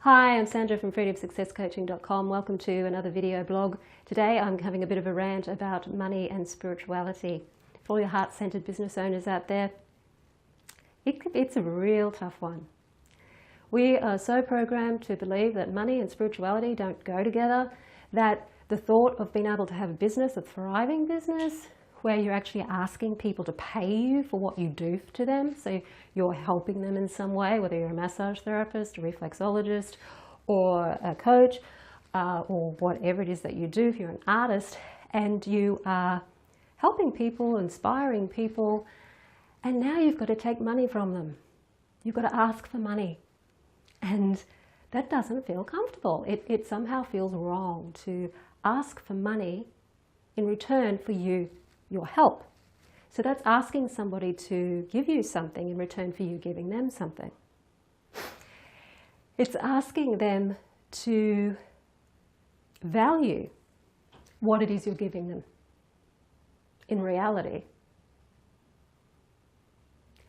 Hi, I'm Sandra from freedomsuccesscoaching.com. Welcome to another video blog. Today I'm having a bit of a rant about money and spirituality. For all your heart-centered business owners out there, it's a real tough one. We are so programmed to believe that money and spirituality don't go together, that the thought of being able to have a business, a thriving business, where you're actually asking people to pay you for what you do to them, so you're helping them in some way, whether you're a massage therapist, a reflexologist, or a coach, or whatever it is that you do, if you're an artist, and you are helping people, inspiring people, and now you've got to take money from them. You've got to ask for money. And that doesn't feel comfortable. It somehow feels wrong to ask for money in return for your help. So that's asking somebody to give you something in return for you giving them something. It's asking them to value what it is you're giving them in reality.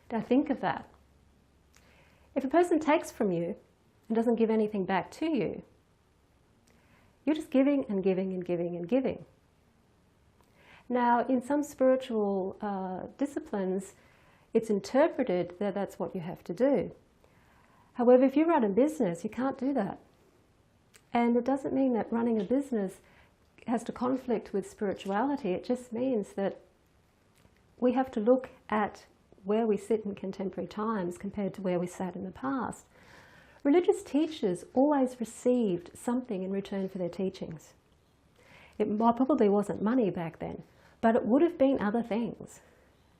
Now think of that. If a person takes from you and doesn't give anything back to you, you're just giving and giving and giving and giving. Now, in some spiritual disciplines, it's interpreted that that's what you have to do. However, if you run a business, you can't do that. And it doesn't mean that running a business has to conflict with spirituality. It just means that we have to look at where we sit in contemporary times compared to where we sat in the past. Religious teachers always received something in return for their teachings. It probably wasn't money back then, but it would have been other things.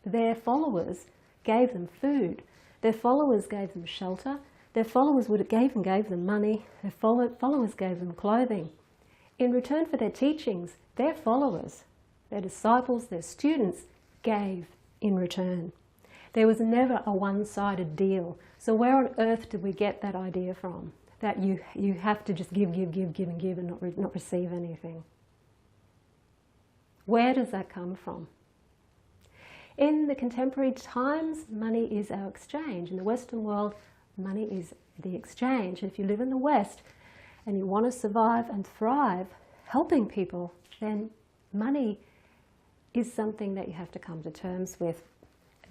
Their followers gave them food. Their followers gave them shelter. Their followers gave them money. Their followers gave them clothing. In return for their teachings, their followers, their disciples, their students, gave in return. There was never a one-sided deal. So where on earth did we get that idea from? That you have to just give and not receive anything. Where does that come from? In the contemporary times, money is our exchange. In the Western world, money is the exchange. If you live in the West and you want to survive and thrive helping people, then money is something that you have to come to terms with.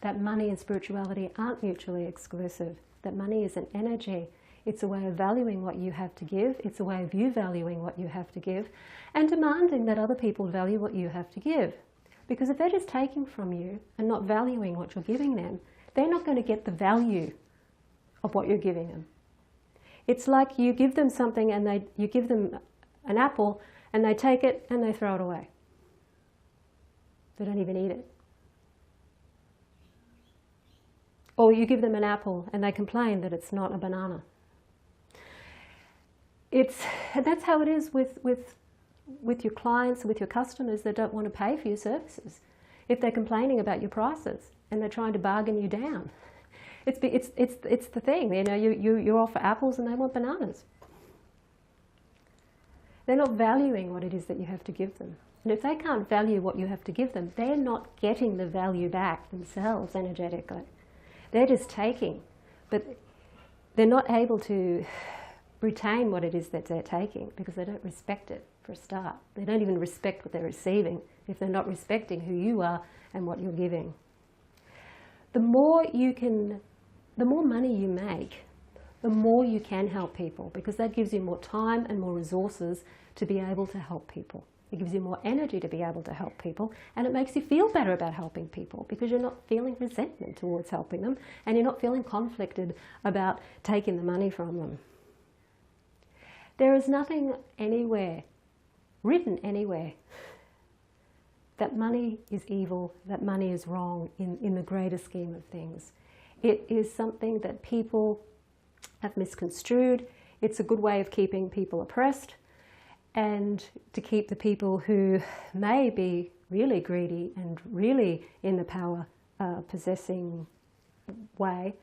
That money and spirituality aren't mutually exclusive. That money is an energy. It's a way of valuing what you have to give. It's a way of you valuing what you have to give and demanding that other people value what you have to give. Because if they're just taking from you and not valuing what you're giving them, they're not going to get the value of what you're giving them. It's like you give them something and you give them an apple and they take it and they throw it away. They don't even eat it. Or you give them an apple and they complain that it's not a banana. That's how it is with your clients, with your customers that don't want to pay for your services. If they're complaining about your prices and they're trying to bargain you down, it's the thing. You know, you offer apples and they want bananas. They're not valuing what it is that you have to give them. And if they can't value what you have to give them, they're not getting the value back themselves energetically. They're just taking, but they're not able to retain what it is that they're taking because they don't respect it for a start. They don't even respect what they're receiving if they're not respecting who you are and what you're giving. The more money you make, the more you can help people because that gives you more time and more resources to be able to help people. It gives you more energy to be able to help people, and it makes you feel better about helping people because you're not feeling resentment towards helping them and you're not feeling conflicted about taking the money from them. There is nothing anywhere, written anywhere, that money is evil, that money is wrong in the greater scheme of things. It is something that people have misconstrued. It's a good way of keeping people oppressed and to keep the people who may be really greedy and really in the power possessing way,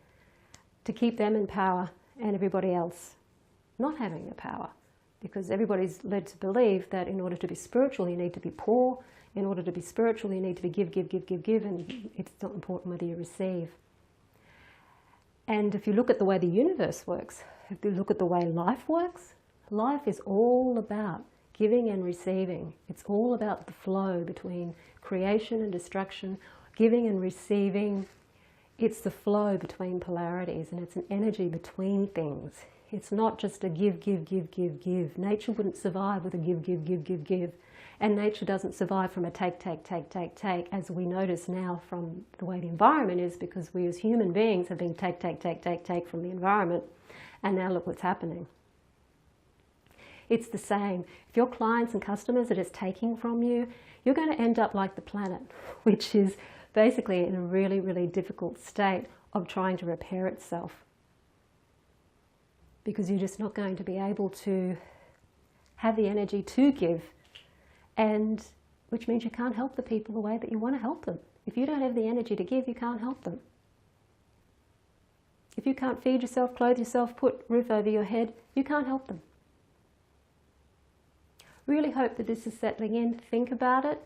to keep them in power and everybody else not having the power, because everybody's led to believe that in order to be spiritual you need to be poor, in order to be spiritual you need to be give, and it's not important whether you receive. And if you look at the way the universe works, If you look at the way life works, life is all about giving and receiving. It's all about the flow between creation and destruction, giving and receiving. It's the flow between polarities, and it's an energy between things. It's not just a give, give, give, give, give. Nature wouldn't survive with a give, give, give, give, give. And nature doesn't survive from a take, take, take, take, take, as we notice now from the way the environment is, because we as human beings have been take, take, take, take, take from the environment. And now look what's happening. It's the same. If your clients and customers are just taking from you, you're going to end up like the planet, which is basically in a really, really difficult state of trying to repair itself. Because you're just not going to be able to have the energy to give, and which means you can't help the people the way that you want to help them. If you don't have the energy to give, you can't help them. If you can't feed yourself, clothe yourself, put roof over your head, you can't help them. Really hope that this is settling in. Think about it.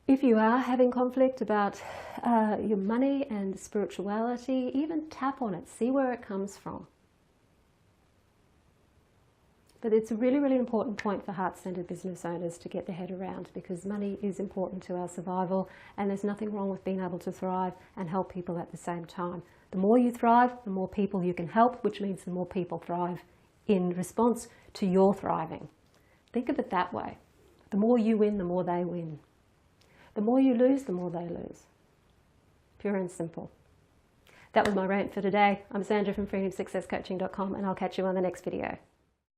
If you are having conflict about your money and spirituality, even tap on it, see where it comes from. But it's a really, really important point for heart-centered business owners to get their head around, because money is important to our survival, and there's nothing wrong with being able to thrive and help people at the same time. The more you thrive, the more people you can help, which means the more people thrive in response to your thriving. Think of it that way. The more you win, the more they win. The more you lose, the more they lose. Pure and simple. That was my rant for today. I'm Sandra from freedomsuccesscoaching.com, and I'll catch you on the next video.